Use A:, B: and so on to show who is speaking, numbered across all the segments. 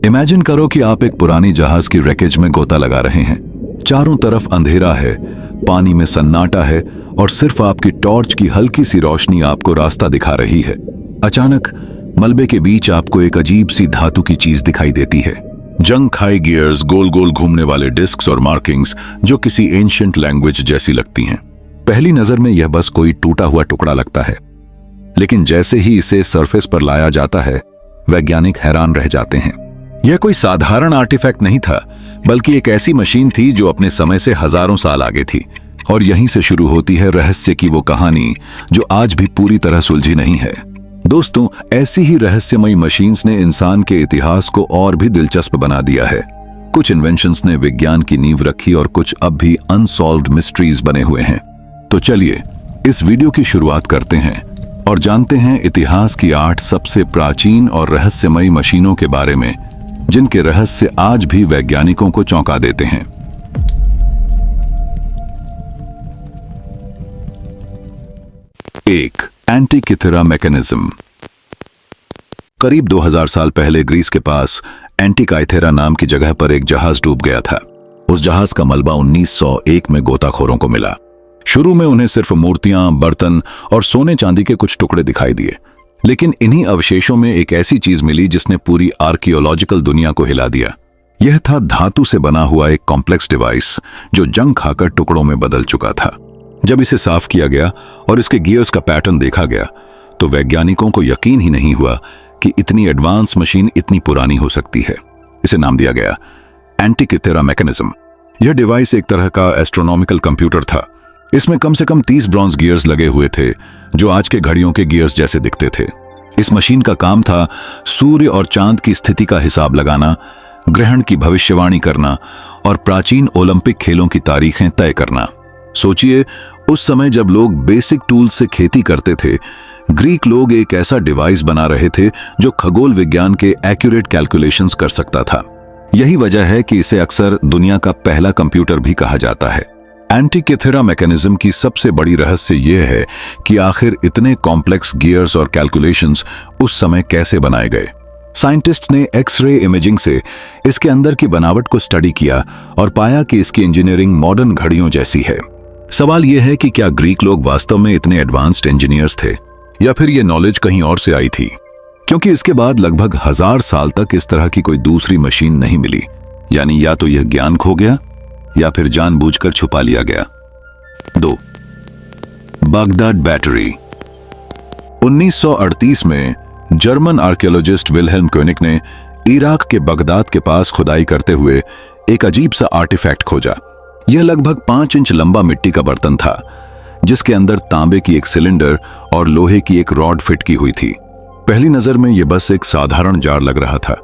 A: Imagine करो कि आप एक पुरानी जहाज की रैकेज में गोता लगा रहे हैं। चारों तरफ अंधेरा है, पानी में सन्नाटा है और सिर्फ आपकी टॉर्च की हल्की सी रोशनी आपको रास्ता दिखा रही है। अचानक मलबे के बीच आपको एक अजीब सी धातु की चीज दिखाई देती है। जंग खाई गियर्स, गोल गोल घूमने वाले डिस्क्स और मार्किंग्स जो किसी एंशिएंट लैंग्वेज जैसी लगती हैं। पहली नजर में यह बस कोई टूटा हुआ टुकड़ा लगता है, लेकिन जैसे ही इसे सरफेस पर लाया जाता है, वैज्ञानिक हैरान रह जाते हैं। यह कोई साधारण आर्टिफैक्ट नहीं था, बल्कि एक ऐसी मशीन थी जो अपने समय से हजारों साल आगे थी। और यहीं से शुरू होती है रहस्य की वो कहानी जो आज भी पूरी तरह सुलझी नहीं है। दोस्तों, ऐसी ही रहस्यमयी मशीन्स ने इंसान के इतिहास को और भी दिलचस्प बना दिया है। कुछ इन्वेंशंस ने विज्ञान की नींव रखी और कुछ अब भी अनसॉल्व्ड मिस्ट्रीज बने हुए हैं। तो चलिए इस वीडियो की शुरुआत करते हैं और जानते हैं इतिहास की 8 सबसे प्राचीन और रहस्यमयी मशीनों के बारे में, जिनके रहस्य आज भी वैज्ञानिकों को चौंका देते हैं। एक, एंटिकिथेरा मैकेनिज्म। करीब 2000 साल पहले ग्रीस के पास एंटिकाइथेरा नाम की जगह पर एक जहाज डूब गया था। उस जहाज का मलबा 1901 में गोताखोरों को मिला। शुरू में उन्हें सिर्फ मूर्तियां, बर्तन और सोने चांदी के कुछ टुकड़े दिखाई दिए, लेकिन इन्हीं अवशेषों में एक ऐसी चीज मिली जिसने पूरी आर्कियोलॉजिकल दुनिया को हिला दिया। यह था धातु से बना हुआ एक कॉम्प्लेक्स डिवाइस जो जंग खाकर टुकड़ों में बदल चुका था। जब इसे साफ किया गया और इसके गियर्स का पैटर्न देखा गया, तो वैज्ञानिकों को यकीन ही नहीं हुआ कि इतनी एडवांस मशीन इतनी पुरानी हो सकती है। इसे नाम दिया गया एंटिकिथेरा मैकेनिज्म। यह डिवाइस एक तरह का एस्ट्रोनॉमिकल कंप्यूटर था। इसमें कम से कम 30 ब्रॉन्ज गियर्स लगे हुए थे जो आज के घड़ियों के गियर्स जैसे दिखते थे। इस मशीन का काम था सूर्य और चांद की स्थिति का हिसाब लगाना, ग्रहण की भविष्यवाणी करना और प्राचीन ओलंपिक खेलों की तारीखें तय करना। सोचिए, उस समय जब लोग बेसिक टूल से खेती करते थे, ग्रीक लोग एक ऐसा डिवाइस बना रहे थे जो खगोल विज्ञान के एक्यूरेट कैलकुलेशंस कर सकता था। यही वजह है कि इसे अक्सर दुनिया का पहला कंप्यूटर भी कहा जाता है। एंटिकिथेरा मैकेनिज्म की सबसे बड़ी रहस्य यह है कि आखिर इतने कॉम्प्लेक्स गियर्स और कैलकुलेशंस उस समय कैसे बनाए गए। साइंटिस्ट्स ने एक्सरे इमेजिंग से इसके अंदर की बनावट को स्टडी किया और पाया कि इसकी इंजीनियरिंग मॉडर्न घड़ियों जैसी है। सवाल यह है कि क्या ग्रीक लोग वास्तव में इतने एडवांस्ड इंजीनियर्स थे, या फिर यह नॉलेज कहीं और से आई थी? क्योंकि इसके बाद लगभग 1000 साल तक इस तरह की कोई दूसरी मशीन नहीं मिली। यानी या तो यह ज्ञान खो गया या फिर जानबूझकर छुपा लिया गया। 2, बगदाद बैटरी। 1938 में जर्मन आर्कियोलॉजिस्ट विल्हेल्म कोनिग ने इराक के बगदाद के पास खुदाई करते हुए एक अजीब सा आर्टिफैक्ट खोजा। यह लगभग 5 इंच लंबा मिट्टी का बर्तन था, जिसके अंदर तांबे की एक सिलेंडर और लोहे की एक रॉड फिट की हुई थी। पहली नजर में यह बस एक साधारण जार लग रहा था,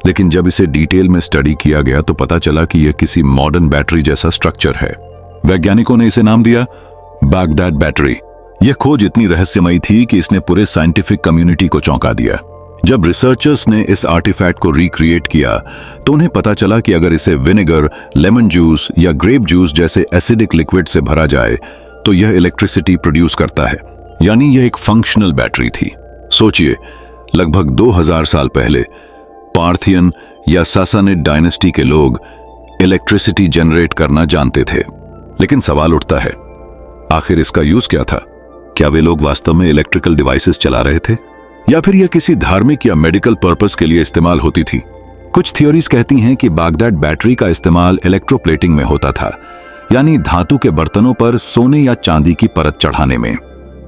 A: लेकिन जब इसे डिटेल में स्टडी किया गया तो पता चला कि यह किसी मॉडर्न बैटरी जैसा स्ट्रक्चर है। वैज्ञानिकों ने इसे नाम दिया बगदाद बैटरी। यह खोज इतनी रहस्यमयी थी कि इसने पूरे साइंटिफिक कम्युनिटी को चौंका दिया। जब रिसर्चर्स ने इस आर्टिफैक्ट को रिक्रिएट किया तो उन्हें पता चला कि अगर इसे विनेगर, लेमन जूस या ग्रेप जूस जैसे एसिडिक लिक्विड से भरा जाए तो यह इलेक्ट्रिसिटी प्रोड्यूस करता है। यानी यह एक फंक्शनल बैटरी थी। सोचिए, लगभग 2000 साल पहले पार्थियन या सासानिड डायनेस्टी के लोग इलेक्ट्रिसिटी जनरेट करना जानते थे। लेकिन सवाल उठता है, आखिर इसका यूज क्या था? क्या वे लोग वास्तव में इलेक्ट्रिकल डिवाइसेस चला रहे थे, या फिर यह किसी धार्मिक या मेडिकल पर्पस के लिए इस्तेमाल होती थी? कुछ थ्योरीज कहती हैं कि बगदाद बैटरी का इस्तेमाल इलेक्ट्रोप्लेटिंग में होता था, यानी धातु के बर्तनों पर सोने या चांदी की परत चढ़ाने में।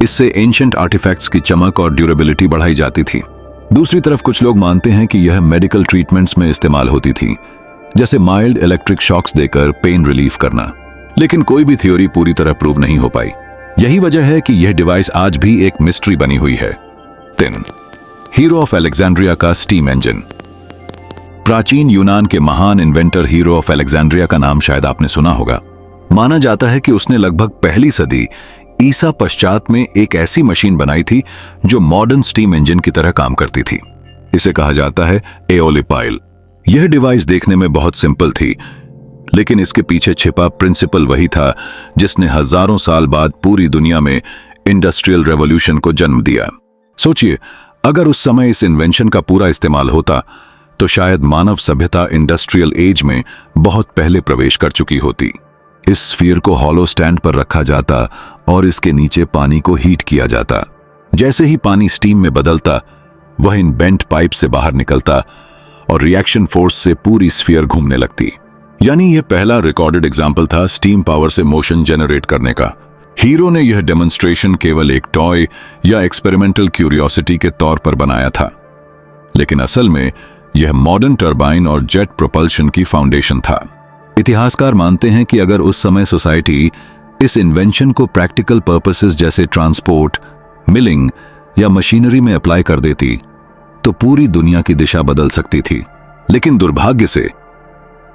A: इससे एंशिएंट आर्टिफैक्ट्स की चमक और ड्यूरेबिलिटी बढ़ाई जाती थी। दूसरी तरफ कुछ लोग मानते हैं कि यह मेडिकल ट्रीटमेंट्स में इस्तेमाल होती थी, जैसे माइल्ड इलेक्ट्रिक शॉक्स देकर पेन रिलीफ करना। लेकिन कोई भी थ्योरी पूरी तरह प्रूव नहीं हो पाई। यही वजह है कि यह डिवाइस आज भी एक मिस्ट्री बनी हुई है। 3, हीरो ऑफ अलेक्जेंड्रिया का स्टीम इंजन। प्राचीन यूनान के महान इन्वेंटर हीरो ऑफ अलेक्जेंड्रिया का नाम शायद आपने सुना होगा। माना जाता है कि उसने लगभग पहली सदी ईसा पश्चात में एक ऐसी मशीन बनाई थी जो मॉडर्न स्टीम इंजन की तरह काम करती थी। इसे कहा जाता है एओलिपाइल। यह डिवाइस देखने में बहुत सिंपल थी, लेकिन इसके पीछे छिपा प्रिंसिपल वही था जिसने हजारों साल बाद पूरी दुनिया में इंडस्ट्रियल रेवोल्यूशन को जन्म दिया। सोचिए, अगर उस समय इस इन्वेंशन का पूरा इस्तेमाल होता तो शायद मानव सभ्यता इंडस्ट्रियल एज में बहुत पहले प्रवेश कर चुकी होती। इस स्फीयर को हॉलो स्टैंड पर रखा जाता और इसके नीचे पानी को हीट किया जाता। जैसे ही पानी स्टीम में बदलता, वह इन बेंट पाइप से बाहर निकलता और रिएक्शन फोर्स से पूरी स्फीयर घूमने लगती। यानी यह पहला रिकॉर्डेड एग्जाम्पल था स्टीम पावर से मोशन जनरेट करने का। हीरो ने यह डेमोन्स्ट्रेशन केवल एक टॉय या एक्सपेरिमेंटल क्यूरियोसिटी के तौर पर बनाया था, लेकिन असल में यह मॉडर्न टरबाइन और जेट प्रोपल्शन की फाउंडेशन था। इतिहासकार मानते हैं कि अगर उस समय सोसाइटी इस इन्वेंशन को प्रैक्टिकल पर्पसेस जैसे ट्रांसपोर्ट, मिलिंग या मशीनरी में अप्लाई कर देती तो पूरी दुनिया की दिशा बदल सकती थी। लेकिन दुर्भाग्य से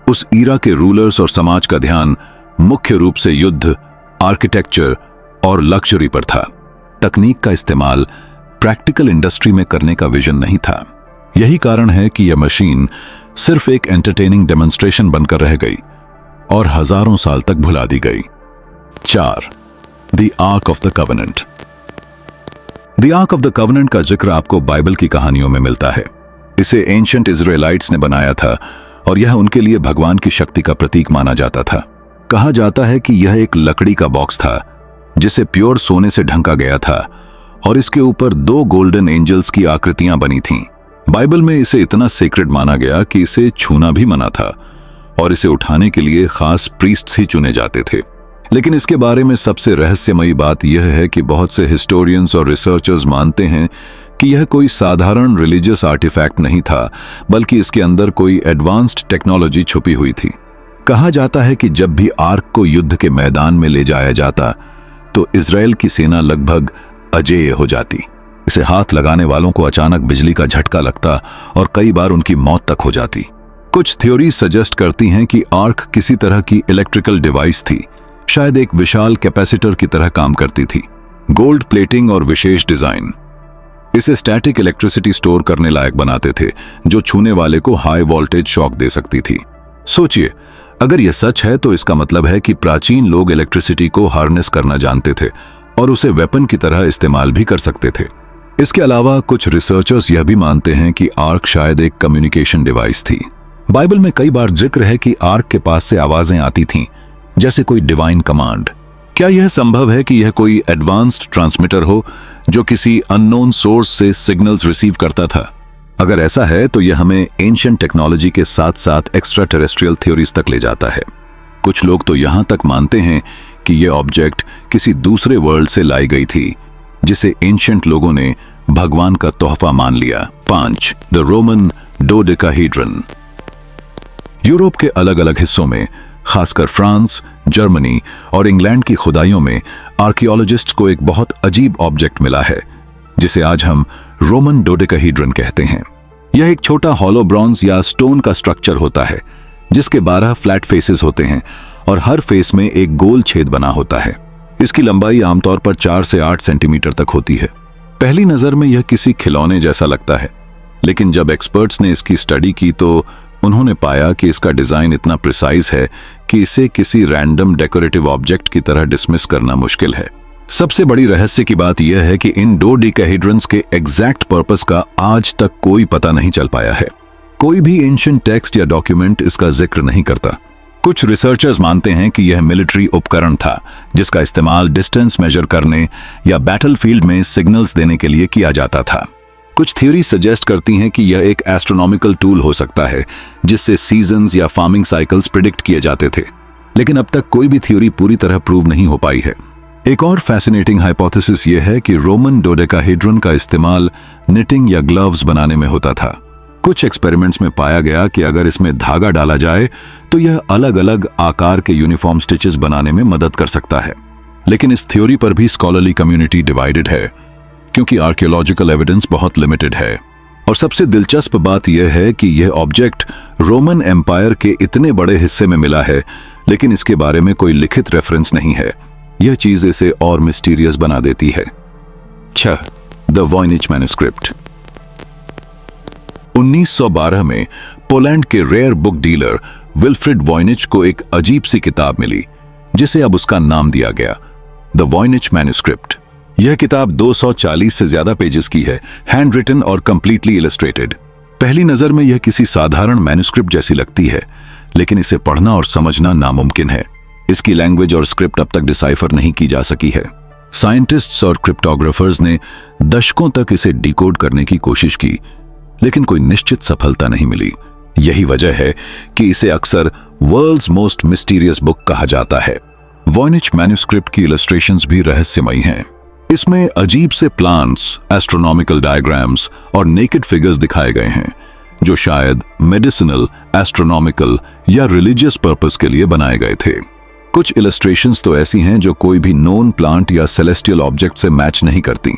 A: उस ईरा के रूलर्स और समाज का ध्यान मुख्य रूप से युद्ध, आर्किटेक्चर और लक्जरी पर था। तकनीक का इस्तेमाल प्रैक्टिकल इंडस्ट्री में करने का विजन नहीं था। यही कारण है कि यह मशीन सिर्फ एक एंटरटेनिंग डेमोन्स्ट्रेशन बनकर रह गई और हजारों साल तक भुला दी गई। 4. The arc of the covenant. The arc of the covenant का जिक्र आपको बाइबल की कहानियों में मिलता है। इसे एंशिएंट इजराइलाइट्स ने बनाया था और यह उनके लिए भगवान की शक्ति का प्रतीक माना जाता था। कहा जाता है कि यह एक लकड़ी का बॉक्स था जिसे प्योर सोने से ढंका गया था और इसके ऊपर 2 गोल्डन एंजल्स की आकृतियां बनी थीं। बाइबल में इसे इतना सीक्रेट माना गया कि इसे छूना भी मना था और इसे उठाने के लिए खास प्रीस्ट्स ही चुने जाते थे। लेकिन इसके बारे में सबसे रहस्यमयी बात यह है कि बहुत से हिस्टोरियंस और रिसर्चर्स मानते हैं कि यह कोई साधारण रिलीजियस आर्टिफैक्ट नहीं था, बल्कि इसके अंदर कोई एडवांस्ड टेक्नोलॉजी छुपी हुई थी। कहा जाता है कि जब भी आर्क को युद्ध के मैदान में ले जाया जाता तो इजराइल की सेना लगभग अजेय हो जाती। इसे हाथ लगाने वालों को अचानक बिजली का झटका लगता और कई बार उनकी मौत तक हो जाती। कुछ थ्योरी सजेस्ट करती हैं कि आर्क किसी तरह की इलेक्ट्रिकल डिवाइस थी, शायद एक विशाल कैपेसिटर की तरह काम करती थी। गोल्ड प्लेटिंग और विशेष डिजाइन इसे स्टैटिक इलेक्ट्रिसिटी स्टोर करने लायक बनाते थे, जो छूने वाले को हाई वोल्टेज शॉक दे सकती थी। सोचिए, अगर यह सच है तो इसका मतलब है कि प्राचीन लोग इलेक्ट्रिसिटी को हार्नेस करना जानते थे और उसे वेपन की तरह इस्तेमाल भी कर सकते थे। इसके अलावा कुछ रिसर्चर्स यह भी मानते हैं कि आर्क शायद एक कम्युनिकेशन डिवाइस थी। बाइबल में कई बार जिक्र है कि आर्क के पास से आवाजें आती थीं, जैसे कोई डिवाइन कमांड। क्या यह संभव है कि यह कोई एडवांस्ड ट्रांसमीटर हो जो किसी अननोन सोर्स से सिग्नल्स रिसीव करता था? अगर ऐसा है तो यह हमें एंशिएंट टेक्नोलॉजी के साथ साथ एक्स्ट्रा टेरेस्ट्रियल थ्योरीज तक ले जाता है। कुछ लोग तो यहां तक मानते हैं कि यह ऑब्जेक्ट किसी दूसरे वर्ल्ड से लाई गई थी, जिसे एंशिएंट लोगों ने भगवान का तोहफा मान लिया। 5. The Roman डोडेकाहेड्रन। यूरोप के अलग अलग हिस्सों में, खासकर फ्रांस, जर्मनी और इंग्लैंड की खुदाइयों में आर्कियोलॉजिस्ट्स को एक बहुत अजीब ऑब्जेक्ट मिला है, जिसे आज हम रोमन डोडेकाहेड्रन कहते हैं। यह एक छोटा हॉलो ब्रॉन्ज या स्टोन का स्ट्रक्चर होता है, जिसके 12 फ्लैट फेसेस होते हैं और हर फेस में एक गोल छेद बना होता है। इसकी लंबाई आमतौर पर 4 से 8 सेंटीमीटर तक होती है। पहली नजर में यह किसी खिलौने जैसा लगता है, लेकिन जब एक्सपर्ट्स ने इसकी स्टडी की तो उन्होंने पाया कि इसका डिजाइन इतना प्रिसाइज है कि इसे किसी रैंडम डेकोरेटिव ऑब्जेक्ट की तरह डिसमिस करना मुश्किल है। सबसे बड़ी रहस्य की बात यह है कि इन डोडेकाहेड्रन्स के एग्जैक्ट पर्पस का आज तक कोई पता नहीं चल पाया है। कोई भी एंशिएंट टेक्स्ट या डॉक्यूमेंट इसका जिक्र नहीं करता। कुछ रिसर्चर्स मानते हैं कि यह मिलिट्री उपकरण था, जिसका इस्तेमाल डिस्टेंस मेजर करने या बैटलफील्ड में सिग्नल्स देने के लिए किया जाता था। कुछ थ्योरी सजेस्ट करती हैं कि यह एक एस्ट्रोनॉमिकल टूल हो सकता है, जिससे सीजन्स या फार्मिंग साइकिल्स प्रिडिक्ट किए जाते थे, लेकिन अब तक कोई भी थ्योरी पूरी तरह प्रूव नहीं हो पाई है। एक और फैसिनेटिंग हाइपोथेसिस यह है कि रोमन डोडेकाहेड्रन का इस्तेमाल निटिंग या ग्लव्स बनाने में होता था। कुछ एक्सपेरिमेंट्स में पाया गया कि अगर इसमें धागा डाला जाए तो यह अलग अलग आकार के यूनिफॉर्म स्टिचेस बनाने में मदद कर सकता है। लेकिन इस थ्योरी पर भी स्कॉलरली कम्युनिटी डिवाइडेड है, क्योंकि आर्कियोलॉजिकल एविडेंस बहुत लिमिटेड है। और सबसे दिलचस्प बात यह है कि यह ऑब्जेक्ट रोमन एम्पायर के इतने बड़े हिस्से में मिला है, लेकिन इसके बारे में कोई लिखित रेफरेंस नहीं है। यह चीज इसे और मिस्टीरियस बना देती है। 6. The वॉइनिच manuscript. 1912 में पोलैंड के रेयर बुक डीलर विल्फ्रिड वॉइनिच को एक अजीब सी किताब मिली, जिसे अब उसका नाम दिया गया, द वॉइनिच मैन्युस्क्रिप्ट। यह किताब 240 से ज्यादा पेजेस की है, हैंड रिटन और कंप्लीटली इलस्ट्रेटेड। पहली नजर में यह किसी साधारण मैन्युस्क्रिप्ट जैसी लगती है, लेकिन इसे पढ़ना और समझना नामुमकिन है। इसकी लैंग्वेज और स्क्रिप्ट अब तक डिसाइफर नहीं की जा सकी है। साइंटिस्ट्स और क्रिप्टोग्राफर्स ने दशकों तक इसे डिकोड करने की कोशिश की, लेकिन कोई निश्चित सफलता नहीं मिली। यही वजह है कि इसे अक्सर वर्ल्ड्स मोस्ट मिस्टीरियस बुक कहा जाता है। वॉयनिच मैन्युस्क्रिप्ट की इलस्ट्रेशंस भी रहस्यमयी हैं। इसमें अजीब से प्लांट्स, एस्ट्रोनॉमिकल डायग्राम्स और नेकेड फिगर्स दिखाए गए हैं, जो शायद मेडिसिनल, एस्ट्रोनॉमिकल या रिलीजियस पर्पस के लिए बनाए गए थे। कुछ इलस्ट्रेशंस तो ऐसी हैं जो कोई भी नोन प्लांट या सेलेस्टियल ऑब्जेक्ट से मैच नहीं करती।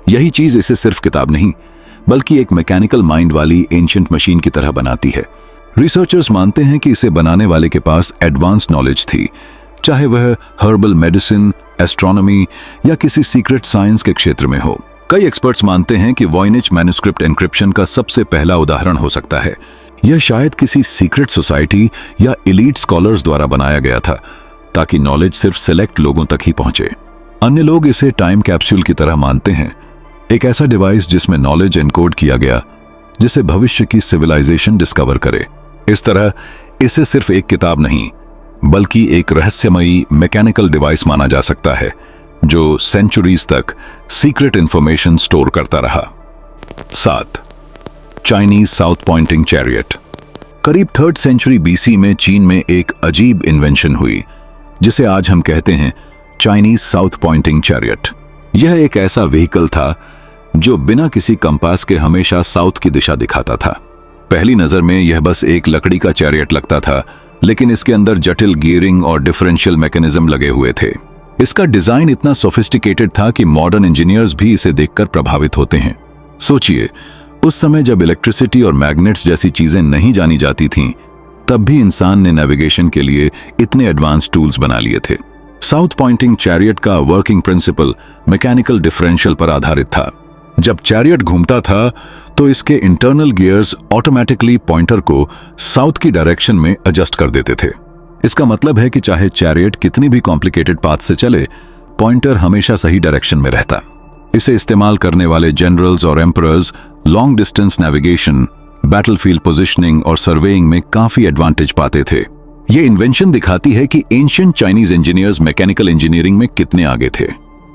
A: यही चीज इसे सिर्फ किताब नहीं, बल्कि एक मैकेनिकल माइंड वाली एंशिएंट मशीन की तरह बनाती है। रिसर्चर्स मानते हैं कि इसे बनाने वाले के पास एडवांस नॉलेज थी, चाहे वह हर्बल मेडिसिन, एस्ट्रोनॉमी या किसी सीक्रेट साइंस के क्षेत्र में हो। कई एक्सपर्ट्स मानते हैं कि वॉयनिच मैन्युस्क्रिप्ट एन्क्रिप्शन का सबसे पहला उदाहरण हो सकता है। यह शायद किसी सीक्रेट सोसाइटी या एलीट स्कॉलर्स द्वारा बनाया गया था, ताकि नॉलेज सिर्फ सेलेक्ट लोगों तक ही पहुंचे। अन्य लोग इसे टाइम कैप्सूल की तरह मानते हैं, एक ऐसा डिवाइस जिसमें नॉलेज एनकोड किया गया, जिसे भविष्य की सिविलाइजेशन डिस्कवर करे। इस तरह इसे सिर्फ एक किताब नहीं, बल्कि एक रहस्यमयी मैकेनिकल डिवाइस माना जा सकता है, जो सेंचुरीज तक सीक्रेट इंफॉर्मेशन स्टोर करता रहा। 7. Chinese south pointing chariot. करीब 3rd सेंचुरी बीसी में चीन में एक अजीब इन्वेंशन हुई, जिसे आज हम कहते हैं चाइनीज साउथ पॉइंटिंग चैरियट। यह एक ऐसा व्हीकल था जो बिना किसी कंपास के हमेशा साउथ की दिशा दिखाता था। पहली नजर में यह बस एक लकड़ी का चैरियट लगता था, लेकिन इसके अंदर जटिल गियरिंग और डिफरेंशियल मैकेनिज्म लगे हुए थे। इसका डिजाइन इतना सोफिस्टिकेटेड था कि मॉडर्न इंजीनियर्स भी इसे देखकर प्रभावित होते हैं। सोचिए, उस समय जब इलेक्ट्रिसिटी और मैग्नेट्स जैसी चीजें नहीं जानी जाती थीं, तब भी इंसान ने नेविगेशन के लिए इतने एडवांस टूल्स बना लिए थे। साउथ पॉइंटिंग चैरियट का वर्किंग प्रिंसिपल मैकेनिकल डिफरेंशियल पर आधारित था। जब चैरियट घूमता था तो इसके इंटरनल गियर्स ऑटोमेटिकली पॉइंटर को साउथ की डायरेक्शन में एडजस्ट कर देते थे। इसका मतलब है कि चाहे चैरियट कितनी भी कॉम्प्लिकेटेड पाथ से चले, पॉइंटर हमेशा सही डायरेक्शन में रहता। इसे इस्तेमाल करने वाले जनरल्स और emperors long distance navigation, battlefield positioning और सर्वेइंग में काफी एडवांटेज पाते थे। यह इन्वेंशन दिखाती है कि ancient Chinese engineers mechanical engineering में कितने आगे थे।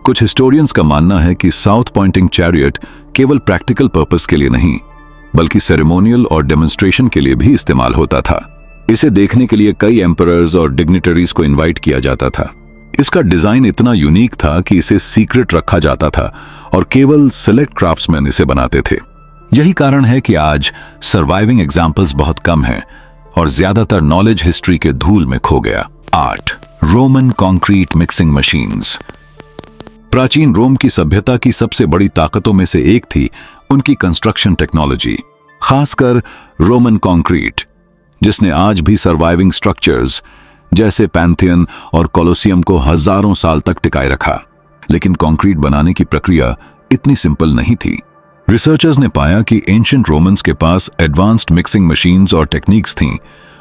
A: कुछ हिस्टोरियंस का मानना है कि साउथ पॉइंटिंग चैरियट केवल प्रैक्टिकल पर्पस के लिए नहीं, बल्कि सेरेमोनियल और डेमोन्स्ट्रेशन के लिए भी इस्तेमाल होता था। इसे देखने के लिए कई एम्परर्स और डिग्निटरीज को इनवाइट किया जाता था। इसका डिजाइन इतना यूनिक था कि इसे सीक्रेट रखा जाता था और केवल सिलेक्ट क्राफ्ट्समैन इसे बनाते थे। यही कारण है कि आज सर्वाइविंग एग्जाम्पल्स बहुत कम हैं और ज्यादातर नॉलेज हिस्ट्री के धूल में खो गया। 8. Roman concrete mixing machines. प्राचीन रोम की सभ्यता की सबसे बड़ी ताकतों में से एक थी उनकी कंस्ट्रक्शन टेक्नोलॉजी, खासकर रोमन कंक्रीट, जिसने आज भी सर्वाइविंग स्ट्रक्चर्स जैसे पैंथियन और कोलोसियम को हजारों साल तक टिकाए रखा। लेकिन कंक्रीट बनाने की प्रक्रिया इतनी सिंपल नहीं थी। रिसर्चर्स ने पाया कि एंशिएंट रोमन्स के पास एडवांस्ड मिक्सिंग मशीन्स और टेक्निक्स थीं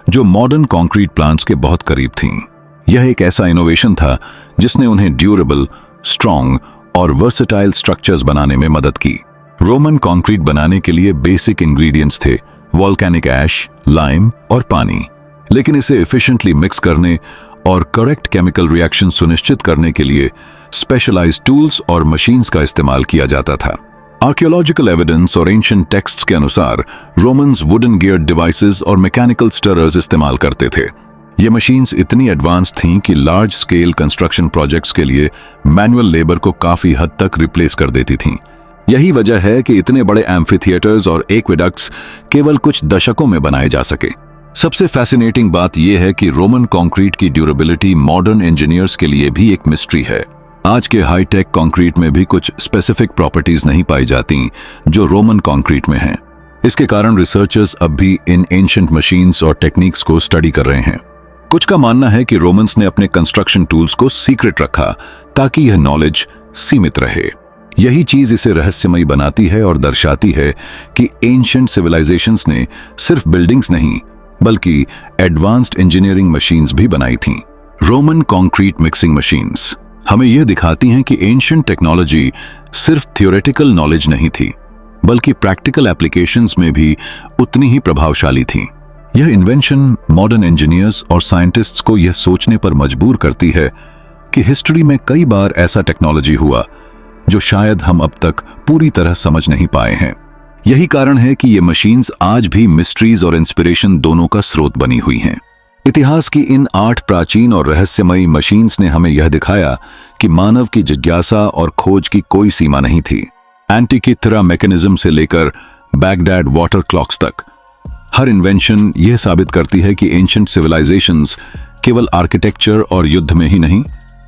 A: जो मॉडर्न कंक्रीट प्लांट्स के बहुत करीब थीं। यह एक ऐसा इनोवेशन था जिसने उन्हें ड्यूरेबल, स्ट्रॉन्ग और वर्सेटाइल स्ट्रक्चर्स बनाने में मदद की। रोमन कंक्रीट बनाने के लिए बेसिक इंग्रेडिएंट्स थे वोल्केनिक ऐश, लाइम और पानी, लेकिन इसे एफिशिएंटली मिक्स करने और करेक्ट केमिकल रिएक्शन सुनिश्चित करने के लिए स्पेशलाइज्ड टूल्स और मशीन्स का इस्तेमाल किया जाता था। आर्कियोलॉजिकल एविडेंस और एंशिएंट टेक्स्ट्स के अनुसार रोमन्स वुडन गियर्ड डिवाइसेस और मैकेनिकल स्टरर्स इस्तेमाल करते थे। ये मशीन्स इतनी एडवांस थीं कि लार्ज स्केल कंस्ट्रक्शन प्रोजेक्ट्स के लिए मैनुअल लेबर को काफी हद तक रिप्लेस कर देती थीं। यही वजह है कि इतने बड़े एम्फीथिएटर्स और एक्वेडक्ट्स केवल कुछ दशकों में बनाए जा सके। सबसे फैसिनेटिंग बात यह है कि रोमन कंक्रीट की ड्यूरेबिलिटी मॉडर्न इंजीनियर्स के लिए भी एक मिस्ट्री है। आज के हाईटेक कंक्रीट में भी कुछ स्पेसिफिक प्रॉपर्टीज नहीं पाई जाती जो रोमन कंक्रीट में हैं। इसके कारण रिसर्चर्स अब भी इन एंशिएंट मशीन्स और टेक्निक्स को स्टडी कर रहे हैं। कुछ का मानना है कि रोमन्स ने अपने कंस्ट्रक्शन टूल्स को सीक्रेट रखा ताकि यह नॉलेज सीमित रहे। यही चीज इसे रहस्यमयी बनाती है और दर्शाती है कि एंशिएंट सिविलाइजेशंस ने सिर्फ बिल्डिंग्स नहीं बल्कि एडवांस्ड इंजीनियरिंग मशीन्स भी बनाई थीं। रोमन कंक्रीट मिक्सिंग मशीन्स हमें यह दिखाती हैं कि एंशिएंट टेक्नोलॉजी सिर्फ थियोरेटिकल नॉलेज नहीं थी, बल्कि प्रैक्टिकल एप्लीकेशंस में भी उतनी ही प्रभावशाली थीं। यह इन्वेंशन मॉडर्न इंजीनियर्स और साइंटिस्ट्स को यह सोचने पर मजबूर करती है कि हिस्ट्री में कई बार ऐसा टेक्नोलॉजी हुआ जो शायद हम अब तक पूरी तरह समझ नहीं पाए हैं। यही कारण है कि ये मशीन्स आज भी मिस्ट्रीज और इंस्पिरेशन दोनों का स्रोत बनी हुई हैं। इतिहास की इन 8 प्राचीन और रहस्यमयी मशीन्स ने हमें यह दिखाया कि मानव की जिज्ञासा और खोज की कोई सीमा नहीं थी। एंटिकिथेरा मैकेनिज्म से लेकर बैगडाड वाटर क्लॉक्स तक हर इन्वेंशन यह साबित करती है कि एंशिएंट सिविलाइजेशंस केवल आर्किटेक्चर और युद्ध में ही नहीं,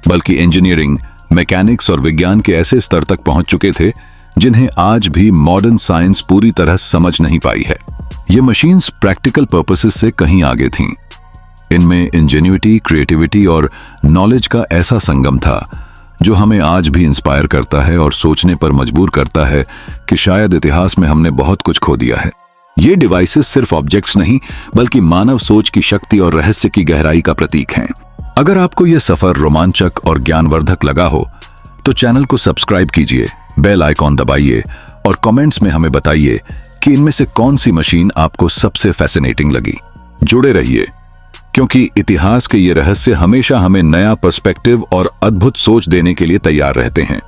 A: बल्कि इंजीनियरिंग, मैकेनिक्स और विज्ञान के ऐसे स्तर तक पहुंच चुके थे जिन्हें आज भी मॉडर्न साइंस पूरी तरह समझ नहीं पाई है। ये मशीन्स प्रैक्टिकल पर्पसेस से कहीं आगे थीं। इनमें इंजेन्युइटी, क्रिएटिविटी और नॉलेज का ऐसा संगम था जो हमें आज भी इंस्पायर करता है और सोचने पर मजबूर करता है कि शायद इतिहास में हमने बहुत कुछ खो दिया है। ये डिवाइसेस सिर्फ ऑब्जेक्ट्स नहीं, बल्कि मानव सोच की शक्ति और रहस्य की गहराई का प्रतीक हैं। अगर आपको यह सफर रोमांचक और ज्ञानवर्धक लगा हो तो चैनल को सब्सक्राइब कीजिए, बेल आइकॉन दबाइए और कमेंट्स में हमें बताइए कि इनमें से कौन सी मशीन आपको सबसे फैसिनेटिंग लगी। जुड़े रहिए, क्योंकि इतिहास के ये रहस्य हमेशा हमें नया पर्सपेक्टिव और अद्भुत सोच देने के लिए तैयार रहते हैं।